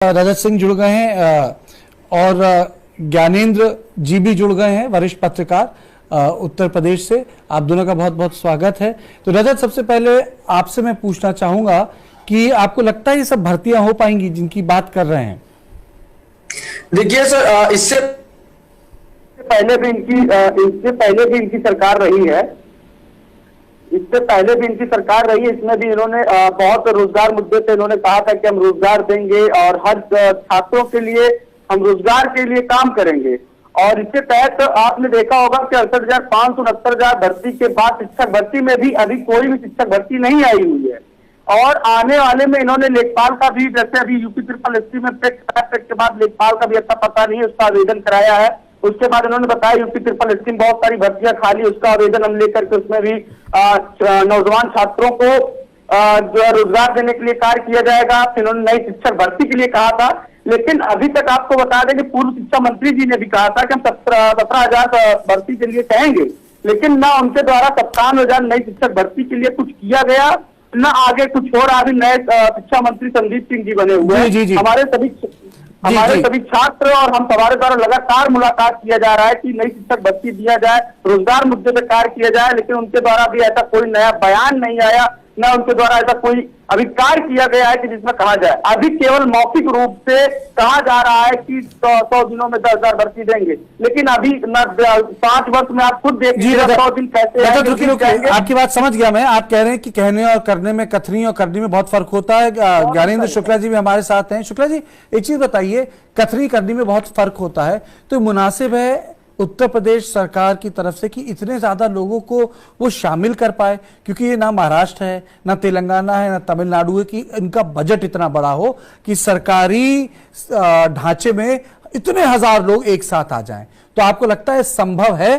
रजत सिंह जुड़ गए हैं और ज्ञानेंद्र जी भी जुड़ गए हैं, वरिष्ठ पत्रकार उत्तर प्रदेश से। आप दोनों का बहुत बहुत स्वागत है। तो रजत, सबसे पहले आपसे मैं पूछना चाहूंगा कि आपको लगता है ये सब भर्तियां हो पाएंगी जिनकी बात कर रहे हैं? देखिए सर, इससे पहले भी इनकी सरकार रही है। इसमें भी इन्होंने बहुत रोजगार मुद्दे पे इन्होंने कहा था कि हम रोजगार देंगे और हर छात्रों के लिए हम रोजगार के लिए काम करेंगे। और इसके तहत आपने देखा होगा कि 68,569 भर्ती के बाद शिक्षक भर्ती में भी अभी कोई भी शिक्षक भर्ती नहीं आई हुई है। और आने वाले में इन्होंने लेखपाल का भी, जैसे अभी यूपी SSSC में पेट के बाद लेखपाल का भी अच्छा पता नहीं है, उसका आवेदन कराया है। उसके बाद उन्होंने बताया यूपी SSSC में बहुत सारी भर्तियां खाली, उसका आवेदन हम लेकर के उसमें भी नौजवान छात्रों को जो है रोजगार देने के लिए कार्य किया जाएगा। फिर उन्होंने नई शिक्षक भर्ती के लिए कहा था, लेकिन अभी तक आपको बता दें कि पूर्व शिक्षा मंत्री जी ने भी कहा था कि हम 17,000 भर्ती के लिए कहेंगे, लेकिन ना उनके द्वारा 57,000 नई शिक्षक भर्ती के लिए कुछ किया गया, ना आगे कुछ हो रहा। अभी नए शिक्षा मंत्री संदीप सिंह जी बने हुए हैं। हमारे सभी छात्र और हम हमारे द्वारा लगातार मुलाकात किया जा रहा है कि नई शिक्षक भर्ती दिया जाए, रोजगार मुद्दे पर कार्य किया जाए, लेकिन उनके द्वारा भी ऐसा कोई नया बयान नहीं आया, ना उनके द्वारा ऐसा कोई अभी कार्य किया गया है कि जिसमें कहा जाए। अभी केवल मौखिक रूप से कहा जा रहा है कि 100 दिनों में 10,000 भर्ती देंगे, लेकिन अभी न 5 वर्ष में आप खुद देखिए 100 दिन कैसे। आपकी बात समझ गया मैं। आप कह रहे हैं कि कहने और करने में, कथनी और करनी में बहुत फर्क होता है। ज्ञानेंद्र शुक्ला जी भी हमारे साथ हैं। शुक्ला जी, एक चीज बताइए, कथनी करनी में बहुत फर्क होता है, तो मुनासिब है उत्तर प्रदेश सरकार की तरफ से कि इतने ज्यादा लोगों को वो शामिल कर पाए, क्योंकि ये ना महाराष्ट्र है, ना तेलंगाना है, ना तमिलनाडु है कि इनका बजट इतना बड़ा हो कि सरकारी ढांचे में इतने हजार लोग एक साथ आ जाएं। तो आपको लगता है संभव है?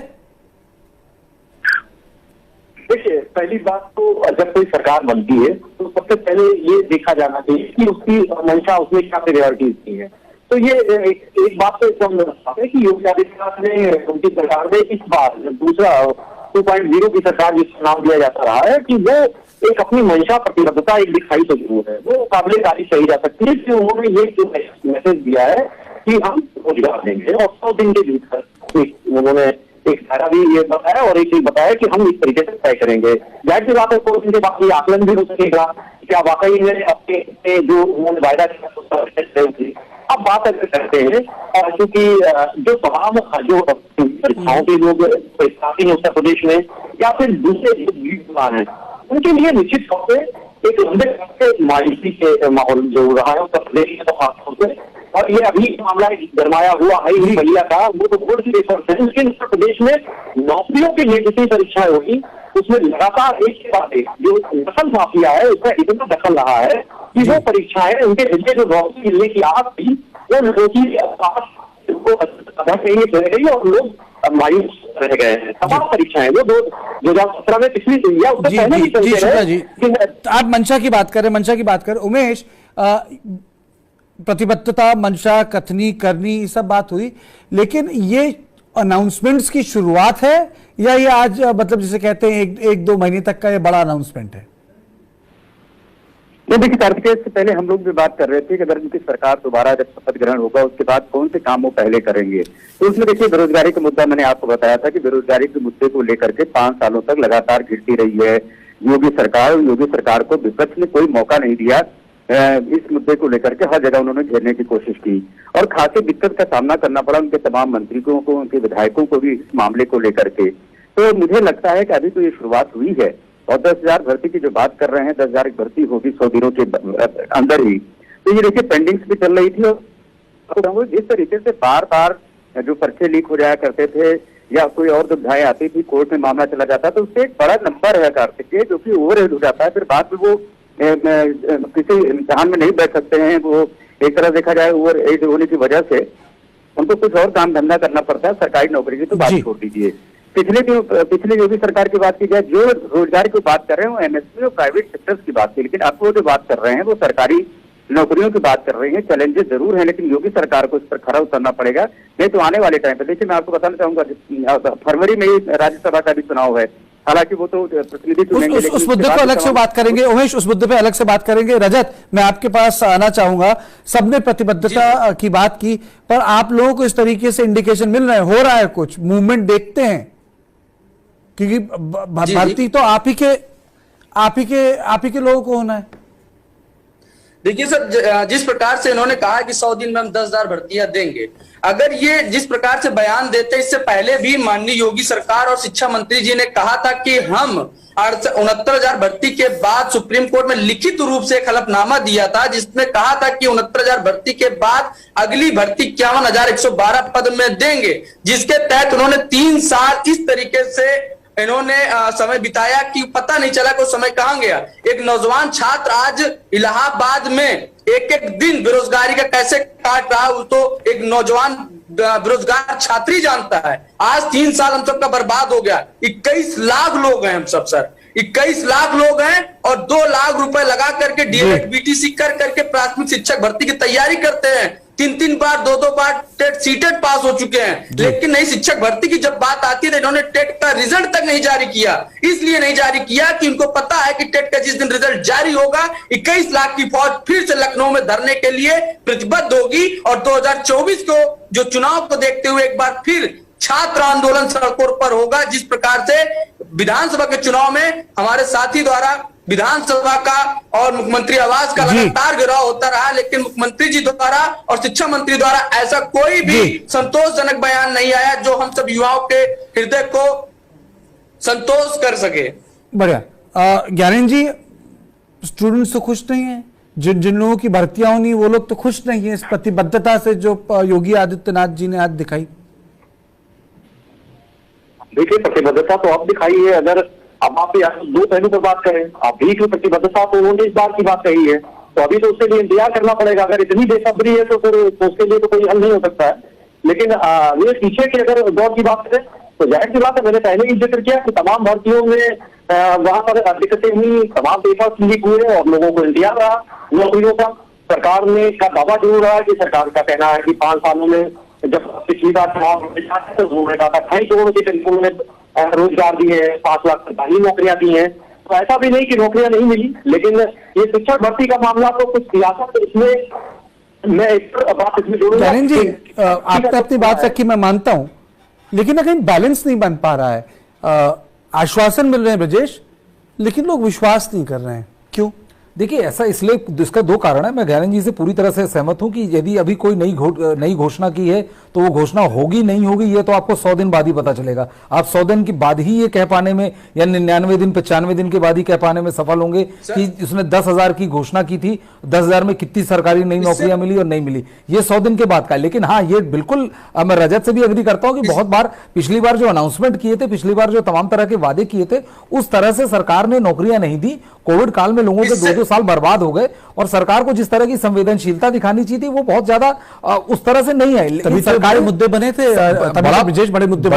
देखिए, पहली बात तो जब कोई सरकार बनती है तो सबसे पहले ये देखा जाना चाहिए कि उसकी मंशा, उसमें क्या प्रायोरिटीज की है। तो ये एक बात तो एकदम है कि योगी आदित्यनाथ ने, उनकी सरकार ने इस बार दूसरा 2.0 की सरकार जिसका नाम दिया जाता रहा है, कि वो एक अपनी मंशा, प्रतिबद्धता एक दिखाई तो जरूर है, वो काबिले तारीफ कही जा सकती है कि उन्होंने ये जो मैसेज दिया है कि हम रोजगार देंगे और 100 दिन के भीतर उन्होंने एक धारा भी ये बताया और एक बताया कि हम इस तरीके से तय करेंगे। जाहिर सी बात है, 100 दिन के बाद ये आकलन भी हो सकेगा क्या वाकई में अपने जो उन्होंने वायदा किया। अब बात अगर करते हैं, क्योंकि जो तमाम जो परीक्षाओं के लोग परीक्षार्थी हैं उत्तर प्रदेश में या फिर दूसरे जो हैं, उनके लिए निश्चित तौर पर एक लंबे मायूसी के माहौल जो रहा है उत्तर प्रदेश में, तो खासतौर से। और ये अभी मामला गरमाया हुआ है ही बलिया का, वो तो बोर्ड की रिसर्च है, लेकिन उत्तर प्रदेश में नौकरियों की जितनी परीक्षाएं हुई उसमें लगातार एक के बाद एक जो दखल माफिया है उसका इतना दखल रहा है कि वो परीक्षाएं, उनके जरिए जो नौकरी मिलने की आस थी वो लोगों की रह गई और लोग मायूस रह गए हैं। तमाम परीक्षाएं वो 2017 में पिछली हुई है, उससे पहले भी चलते रहे। आप मंशा की बात करें, उमेश, प्रतिबद्धता, मंशा, कथनी, करनी, ये सब बात हुई, लेकिन ये अनाउंसमेंट्स की शुरुआत है या ये आज मतलब जिसे कहते हैं एक 2 महीने तक का ये बड़ा अनाउंसमेंट है? देखिए, कार्तिकेय, से पहले हम लोग भी बात कर रहे थे कि अगर उनकी सरकार दोबारा जब शपथ ग्रहण होगा उसके बाद कौन से काम वो पहले करेंगे। तो उसमें देखिए, बेरोजगारी का मुद्दा मैंने आपको बताया था कि बेरोजगारी के मुद्दे को लेकर के 5 सालों तक लगातार घिरती रही है योगी सरकार को विपक्ष ने कोई मौका नहीं दिया। इस मुद्दे को लेकर के हर जगह उन्होंने घेरने की कोशिश की और खासी दिक्कत का सामना करना पड़ा उनके तमाम मंत्रियों को, उनके विधायकों को भी इस मामले को लेकर के। तो मुझे लगता है कि अभी तो ये शुरुआत हुई है और 10,000 भर्ती की जो बात कर रहे हैं, 10,000 भर्ती होगी 100 दिनों के अंदर ही। तो ये देखिए, पेंडिंग्स भी चल रही थी और जिस तरीके से बार बार जो पर्चे लीक हो जाया करते थे या कोई और दुविधाएं आती थी, कोर्ट में मामला चला जाता, तो उससे एक बड़ा नंबर है कार्तिक जो कि ओवरहेड हो जाता है। फिर बाद में वो किसी इम्तिहान में नहीं बैठ सकते हैं। वो एक तरह देखा जाए ओवर एज होने की वजह से उनको कुछ और काम धंधा करना पड़ता है। सरकारी नौकरी की तो बात छोड़ दीजिए। पिछले जो भी सरकार की बात की जाए, जो रोजगार की बात कर रहे हैं वो एमएसपी और प्राइवेट सेक्टर्स की बात की, लेकिन अब वो जो बात कर रहे हैं वो सरकारी नौकरियों की बात कर रहे हैं। चैलेंजेस जरूर है, लेकिन योगी सरकार को इस पर खरा उतरना पड़ेगा। नहीं तो आने वाले टाइम पे देखिए, मैं आपको बताना चाहूंगा, फरवरी में ही राज्यसभा का भी चुनाव है हालांकि वो तो प्रतिनिधि चुनेंगे, उस लेकिन मुद्दे को अलग से बात करेंगे। उमेश, उस मुद्दे पे अलग से बात करेंगे। रजत, मैं आपके पास आना चाहूंगा। सबने प्रतिबद्धता की बात की, पर आप लोगों को इस तरीके से इंडिकेशन मिल रहे हैं, हो रहा है कुछ मूवमेंट देखते हैं? क्योंकि भर्ती तो आप ही के लोगों को होना है। देखिए सर, जिस प्रकार से इन्होंने कहा कि 100 दिन में हम 10,000 भर्तियां देंगे, अगर ये जिस प्रकार से बयान देते, इससे पहले भी माननीय योगी सरकार और शिक्षा मंत्री जी ने कहा था कि हम 69,000 भर्ती के बाद सुप्रीम कोर्ट में लिखित रूप से एक हलफनामा दिया था, जिसमें कहा था कि 69,000 भर्ती के बाद अगली भर्ती 51,112 पद में देंगे, जिसके तहत उन्होंने 3 साल इस तरीके से इन्होंने समय बिताया कि पता नहीं चला कि समय कहां गया। एक नौजवान छात्र आज इलाहाबाद में एक एक दिन बेरोजगारी का कैसे काट रहा है, तो एक नौजवान बेरोजगार छात्री जानता है। आज 3 साल हम सबका बर्बाद हो गया। 21 लाख लोग हैं हम सब सर, 21 लाख लोग हैं, और 2 लाख रुपए लगा करके डीएलएड बीटीसी कर करके प्राथमिक शिक्षक भर्ती की तैयारी करते हैं। 3 बार 2 बार टेट सीटेट पास हो चुके हैं, लेकिन नई शिक्षक भर्ती की जब बात आती है तो इन्होंने टेट का रिजल्ट तक नहीं जारी किया। इसलिए नहीं जारी किया कि उनको पता है कि टेट का जिस दिन रिजल्ट जारी होगा, 21 लाख की फौज फिर से लखनऊ में धरने के लिए प्रतिबद्ध होगी, और 2024 को जो चुनाव को देखते हुए एक बार फिर छात्र आंदोलन सड़कों पर होगा। जिस प्रकार से विधानसभा के चुनाव में हमारे साथी द्वारा विधानसभा का और मुख्यमंत्री आवास का लगातार घेराव होता रहा, लेकिन मुख्यमंत्री जी द्वारा और शिक्षा मंत्री द्वारा ऐसा कोई भी संतोषजनक बयान नहीं आया जो हम सब युवाओं के हृदय को संतोष कर सके। बढ़िया। ज्ञानेंद्र जी, स्टूडेंट्स तो खुश नहीं है, जिन लोगों की भर्तियां होनी वो लोग तो खुश नहीं है इस प्रतिबद्धता से जो योगी आदित्यनाथ जी ने आज दिखाई। देखिए, प्रतिबद्धता तो अब दिखाई है। अगर अब आप 2 पहलू पर बात करें, अभी की प्रतिबद्धता तो उन्होंने इस बार की बात कही है, तो अभी तो उसके लिए इंतजार करना पड़ेगा। अगर इतनी बेसब्री है तो फिर उसके लिए तो कोई हल नहीं हो सकता है। लेकिन ये पीछे के अगर दौर की बात करें तो जाहिर सी बात है, मैंने पहले ही जिक्र किया कि तमाम भर्तियों में वहां पर दिक्कतें हुई, तमाम पेपर लीक हुए और लोगों को इंतजार रहा नौकरियों का। सरकार ने का दावा जरूर रहा कि सरकार का कहना है कि 5 सालों में जब पिछली बार चुनाव तो उन्होंने कहा था 2.5 करोड़ के करीब में रोजगार दिए हैं, 5 लाख सरकारी नौकरियां दी हैं। तो ऐसा भी नहीं कि नौकरियां नहीं मिली, लेकिन ये शिक्षक भर्ती का मामला तो कुछ सियासत इसमें मैं एक बात इसमें जोड़ूंगा। जी, आपने अपनी बात रखी, मैं मानता हूं, लेकिन ना कहीं बैलेंस नहीं बन पा रहा है। आश्वासन मिल रहे हैं ब्रजेश, लेकिन लोग विश्वास नहीं कर रहे हैं, क्यों? देखिए, ऐसा इसलिए, इसका 2 कारण है। मैं ज्ञानेंद्र जी से पूरी तरह से सहमत हूं कि यदि अभी कोई नई घोषणा की है तो वो घोषणा होगी नहीं होगी ये तो आपको 100 दिन बाद ही पता चलेगा। आप 100 दिन के बाद ही ये कह पाने में, या 99 दिन 95 दिन के बाद ही कह पाने में सफल होंगे कि उसने 10,000 की घोषणा की थी, 10,000 में कितनी सरकारी नई नौकरियां मिली और नहीं मिली, ये 100 दिन के बाद का है। लेकिन हाँ, ये बिल्कुल मैं रजत से भी एग्री करता हूं कि बहुत बार पिछली बार जो अनाउंसमेंट किए थे, पिछली बार जो तमाम तरह के वादे किए थे, उस तरह से सरकार ने नौकरियां नहीं दी। कोविड काल में लोगों के 2-2 साल बर्बाद हो गए, और सरकार को जिस तरह की संवेदनशीलता दिखानी चाहिए थी वो बहुत ज्यादा उस तरह से नहीं आई। तभी सरकारी मुद्दे बने थे, बड़े मुद्दे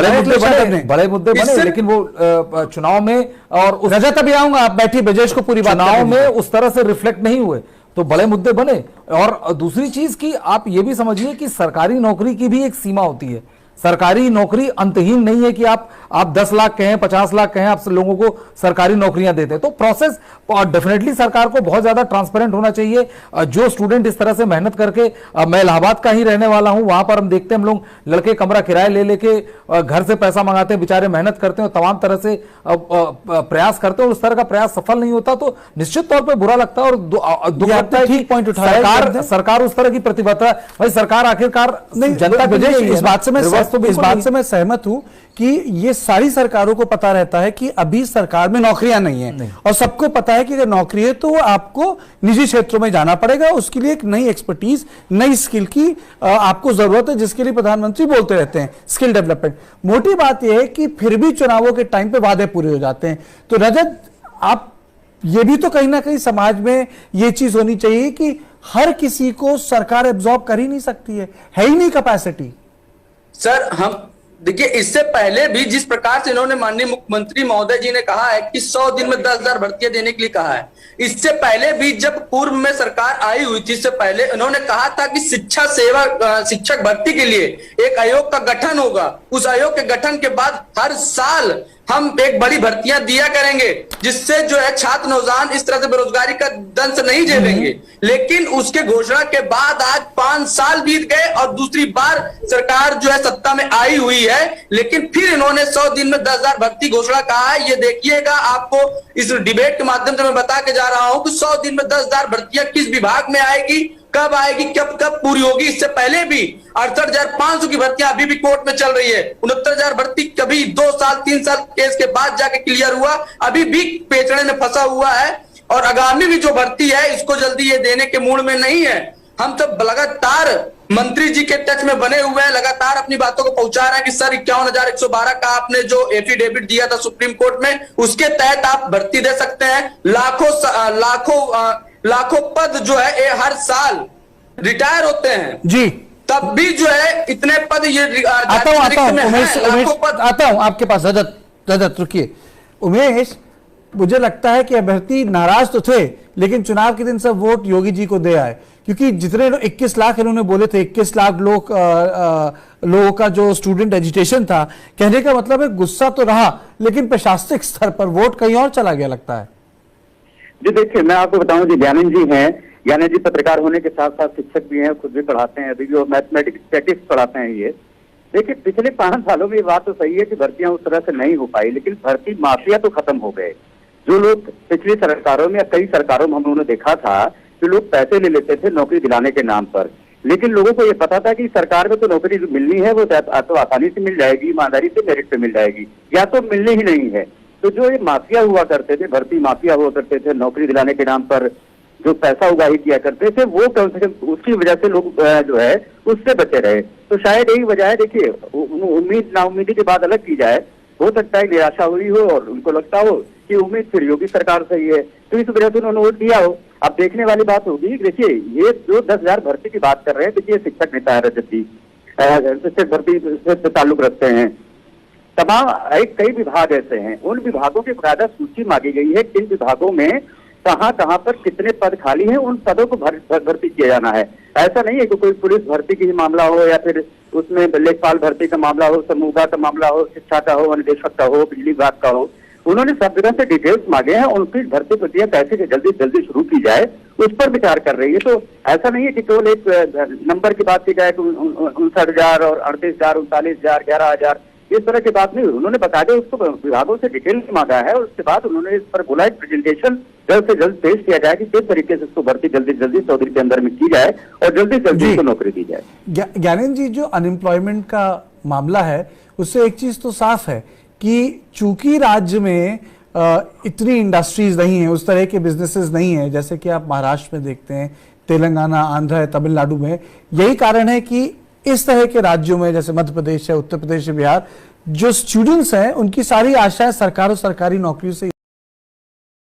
बने, लेकिन वो चुनाव में और रजत अभी आऊंगा, आप बैठिए, ब्रजेश को पूरी बात। चुनाव में उस तरह से रिफ्लेक्ट नहीं हुए तो बड़े मुद्दे बने। और दूसरी चीज की आप ये भी समझिए कि सरकारी नौकरी की भी एक सीमा होती है। सरकारी नौकरी अंतहीन नहीं है कि आप 10 लाख कहें, 50 लाख कहें, आप लोगों को सरकारी नौकरियां देते हैं। तो प्रोसेस डेफिनेटली सरकार को बहुत ज्यादा ट्रांसपेरेंट होना चाहिए। जो स्टूडेंट इस तरह से मेहनत करके, मैं इलाहाबाद का ही रहने वाला हूं, वहां पर हम देखते हैं हम लोग लड़के कमरा किराए ले लेके घर से पैसा मंगाते हैं, बेचारे मेहनत करते हैं और तमाम तरह से प्रयास करते हैं, और उस तरह का प्रयास सफल नहीं होता तो निश्चित तौर पर बुरा लगता है और दुख लगता है कि सरकार उस तरह की प्रतिबद्धता, भाई सरकार आखिरकार जनता के लिए, इस बात से मैं सहमत हूं कि ये सारी सरकारों को पता रहता है कि अभी सरकार में नौकरियां नहीं है, और सबको पता है कि अगर नौकरी है तो वो आपको निजी क्षेत्रों में जाना पड़ेगा, उसके लिए एक नई एक्सपर्टीज, नई स्किल की आपको जरूरत है, जिसके लिए प्रधानमंत्री बोलते रहते हैं स्किल डेवलपमेंट। मोटी बात यह है कि फिर भी चुनावों के टाइम पे वादे पूरे हो जाते हैं। तो रजत, आप ये भी तो कहीं ना कहीं समाज में ये चीज होनी चाहिए कि हर किसी को सरकार एब्जॉर्ब कर ही नहीं सकती है ही नहीं कैपेसिटी। सर, हम देखिए, इससे पहले भी जिस प्रकार से इन्होंने माननीय मुख्यमंत्री महोदय जी ने कहा है कि 100 दिन में 10,000 भर्तियां देने के लिए कहा है, इससे पहले भी जब पूर्व में सरकार आई हुई थी, इससे पहले इन्होंने कहा था कि शिक्षक भर्ती के लिए एक आयोग का गठन होगा। उस आयोग के गठन के बाद हर साल हम एक बड़ी भर्तियां दिया करेंगे जिससे जो है छात्र नौजवान इस तरह से बेरोजगारी का दंश नहीं झेलेंगे। लेकिन उसके घोषणा के बाद आज 5 साल बीत गए और दूसरी बार सरकार जो है सत्ता में आई हुई है, लेकिन फिर इन्होंने 100 दिन में 10,000 भर्ती घोषणा कहा है। ये देखिएगा, आपको इस डिबेट के माध्यम से मैं बता के जा रहा हूं कि 100 दिन में 10,000 भर्तियां किस विभाग में आएगी, कब आएगी, कब पूरी होगी। इससे पहले भी 68,500 की भर्तियां अभी भी कोर्ट में चल रही है। 69,000 भर्ती कभी 2 साल 3 साल केस के बाद जाके क्लियर हुआ, अभी भी पेचड़े में फंसा हुआ है। और आगामी भी जो भर्ती है इसको जल्दी ये देने के मूड में नहीं है। हम सब लगातार मंत्री जी के टच में बने हुए हैं, लगातार अपनी बातों को पहुंचा रहे हैं कि सर 51,112 का आपने जो एफिडेविट दिया था सुप्रीम कोर्ट में, उसके तहत आप भर्ती दे सकते हैं। लाखों पद जो है ये हर साल रिटायर होते हैं जी, तब भी जो है इतने पद ये आता हूं आपके पास। रजत रुकिए। उमेश, मुझे लगता है कि अभ्यर्थी नाराज तो थे, लेकिन चुनाव के दिन सब वोट योगी जी को दे आए, क्योंकि जितने 21 लाख इन्होंने बोले थे, 21 लाख लोगों का जो स्टूडेंट एजुटेशन था, कहने का मतलब है गुस्सा तो रहा, लेकिन प्रशासनिक स्तर पर वोट कहीं और चला गया लगता है। जी देखिए, मैं आपको बताऊं जी, ज्ञानंद जी हैं। ज्ञानंद जी पत्रकार होने के साथ साथ शिक्षक भी हैं, खुद भी पढ़ाते हैं, अभी भी मैथमेटिक्स स्टैटिस्टिक्स पढ़ाते हैं। ये देखिए, पिछले 5 सालों में ये बात तो सही है कि भर्तियां उस तरह से नहीं हो पाई, लेकिन भर्ती माफिया तो खत्म हो गए। जो लोग पिछली सरकारों में या कई सरकारों में हम लोगों ने देखा था कि लोग पैसे ले लेते थे नौकरी दिलाने के नाम पर, लेकिन लोगों को ये पता था कि सरकार में तो नौकरी मिलनी है वो तो आसानी से मिल जाएगी, ईमानदारी से मेरिट पे मिल जाएगी, या तो मिलनी ही नहीं है। तो जो ये माफिया हुआ करते थे, भर्ती माफिया हुआ करते थे, नौकरी दिलाने के नाम पर जो पैसा उगाही किया करते थे, वो कम से कम उसकी वजह से लोग जो है उससे बचे रहे। तो शायद यही वजह है। देखिए, उम्मीद नाउम्मीदी की बात अलग की जाए, हो सकता है निराशा हुई हो और उनको लगता हो कि उम्मीद फिर योगी सरकार सही है, तो इस वजह से उन्होंने वोट दिया हो। अब देखने वाली बात होगी। देखिए, ये जो 10,000 भर्ती की बात कर रहे हैं, देखिए शिक्षक नेता है रजत जी, शिक्षक भर्ती से ताल्लुक रखते हैं। तमाम कई विभाग ऐसे हैं, उन विभागों की बकायदा सूची मांगी गई है, किन विभागों में कहां पर कितने पद खाली हैं, उन पदों को भर्ती किया जाना है। ऐसा नहीं है कि कोई पुलिस भर्ती की मामला हो या फिर उसमें लेखपाल भर्ती का मामला हो, समूह का मामला हो, शिक्षा का हो, अनुदेशक का हो, बिजली विभाग का हो। उन्होंने सब जगह से डिटेल्स मांगे हैं, उनकी भर्ती प्रक्रिया कैसे जल्दी शुरू की जाए उस पर विचार कर रही है। तो ऐसा नहीं है कि केवल एक नंबर की बात की जाए कि 59,000 और 38,000, 39,000, 11,000, इस तरह की बात नहीं। उन्होंने बता दिया, उसको विभागों से डिटेल मांगा है और उसके बाद उन्होंने इस पर बोला एक प्रेजेंटेशन जल्द से जल्द पेश किया जाए कि किस तरीके से इसको भर्ती जल्दी 100 दिन के अंदर में की जाए और जल्दी इसको नौकरी दी जाए। ज्ञानेंद्र जी, जो अनएम्प्लॉयमेंट का मामला है उससे एक चीज तो साफ है कि चूंकि राज्य में इतनी इंडस्ट्रीज नहीं है, उस तरह के बिजनेसेस नहीं है जैसे कि आप महाराष्ट्र में देखते हैं, तेलंगाना, आंध्र, तमिलनाडु में। यही कारण है कि इस तरह के राज्यों में जैसे मध्य प्रदेश है, उत्तर प्रदेश है, बिहार, जो स्टूडेंट्स हैं उनकी सारी आशाएं सरकार और सरकारी नौकरियों से